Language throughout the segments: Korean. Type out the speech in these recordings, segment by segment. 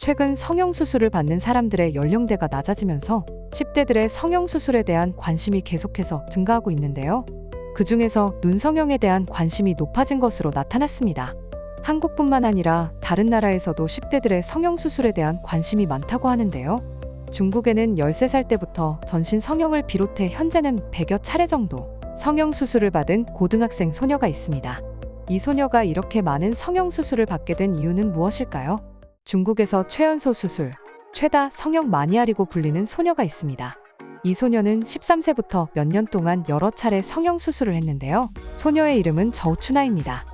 최근 성형수술을 받는 사람들의 연령대가 낮아지면서 10대들의 성형수술에 대한 관심이 계속해서 증가하고 있는데요. 그 중에서 눈 성형에 대한 관심이 높아진 것으로 나타났습니다. 한국뿐만 아니라 다른 나라에서도 10대들의 성형수술에 대한 관심이 많다고 하는데요. 중국에는 13살 때부터 전신 성형을 비롯해 현재는 100여 차례 정도 성형수술을 받은 고등학생 소녀가 있습니다. 이 소녀가 이렇게 많은 성형수술을 받게 된 이유는 무엇일까요? 중국에서 최연소 수술, 최다 성형 마니아리고 불리는 소녀가 있습니다. 이 소녀는 13세부터 몇 년 동안 여러 차례 성형수술을 했는데요. 소녀의 이름은 저우추나입니다.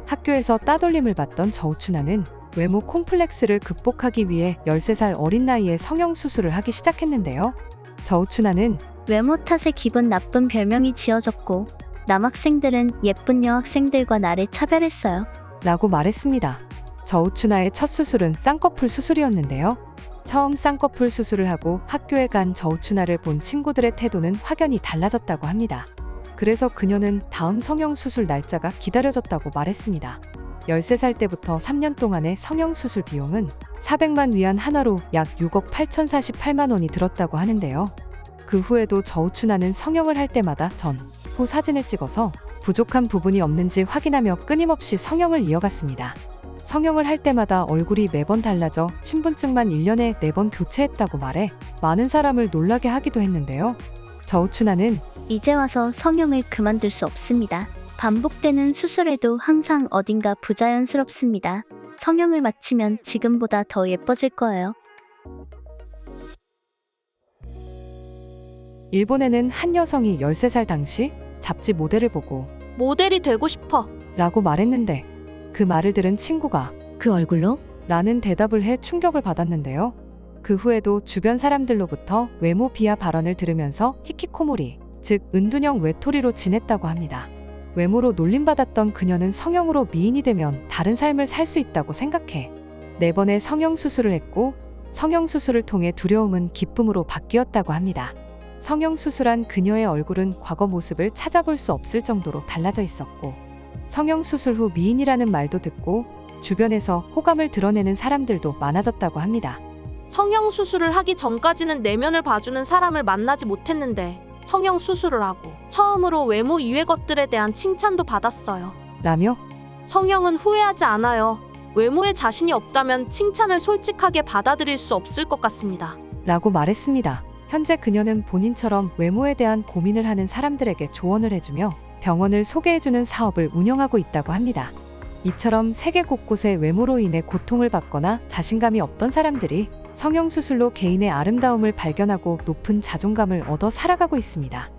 학교에서 따돌림을 받던 저우추나는 외모 콤플렉스를 극복하기 위해 13살 어린 나이에 성형수술을 하기 시작했는데요. 저우추나는 외모 탓에 기분 나쁜 별명이 지어졌고 남학생들은 예쁜 여학생들과 나를 차별했어요. 라고 말했습니다. 저우추나의 첫 수술은 쌍꺼풀 수술이었는데요. 처음 쌍꺼풀 수술을 하고 학교에 간 저우추나를 본 친구들의 태도는 확연히 달라졌다고 합니다. 그래서 그녀는 다음 성형수술 날짜가 기다려졌다고 말했습니다. 13살 때부터 3년 동안의 성형수술 비용은 400만 위안 한화로 약 6억 8,048만 원이 들었다고 하는데요. 그 후에도 저우추나는 성형을 할 때마다 전, 후 사진을 찍어서 부족한 부분이 없는지 확인하며 끊임없이 성형을 이어갔습니다. 성형을 할 때마다 얼굴이 매번 달라져 신분증만 1년에 4번 교체했다고 말해 많은 사람을 놀라게 하기도 했는데요. 저우추나는 이제 와서 성형을 그만둘 수 없습니다. 반복되는 수술에도 항상 어딘가 부자연스럽습니다. 성형을 마치면 지금보다 더 예뻐질 거예요. 일본에는 한 여성이 13살 당시 잡지 모델을 보고 모델이 되고 싶어. 라고 말했는데 그 말을 들은 친구가 그 얼굴로? 라는 대답을 해 충격을 받았는데요. 그 후에도 주변 사람들로부터 외모 비하 발언을 들으면서 히키코모리, 즉 은둔형 외톨이로 지냈다고 합니다. 외모로 놀림받았던 그녀는 성형으로 미인이 되면 다른 삶을 살 수 있다고 생각해 4번의 성형수술을 했고 성형수술을 통해 두려움은 기쁨으로 바뀌었다고 합니다. 성형수술한 그녀의 얼굴은 과거 모습을 찾아볼 수 없을 정도로 달라져 있었고 성형수술 후 미인이라는 말도 듣고 주변에서 호감을 드러내는 사람들도 많아졌다고 합니다. 성형수술을 하기 전까지는 내면을 봐주는 사람을 만나지 못했는데 성형수술을 하고 처음으로 외모 이외 것들에 대한 칭찬도 받았어요. 라며 성형은 후회하지 않아요. 외모에 자신이 없다면 칭찬을 솔직하게 받아들일 수 없을 것 같습니다. 라고 말했습니다. 현재 그녀는 본인처럼 외모에 대한 고민을 하는 사람들에게 조언을 해주며 병원을 소개해주는 사업을 운영하고 있다고 합니다. 이처럼 세계 곳곳의 외모로 인해 고통을 받거나 자신감이 없던 사람들이 성형수술로 개인의 아름다움을 발견하고 높은 자존감을 얻어 살아가고 있습니다.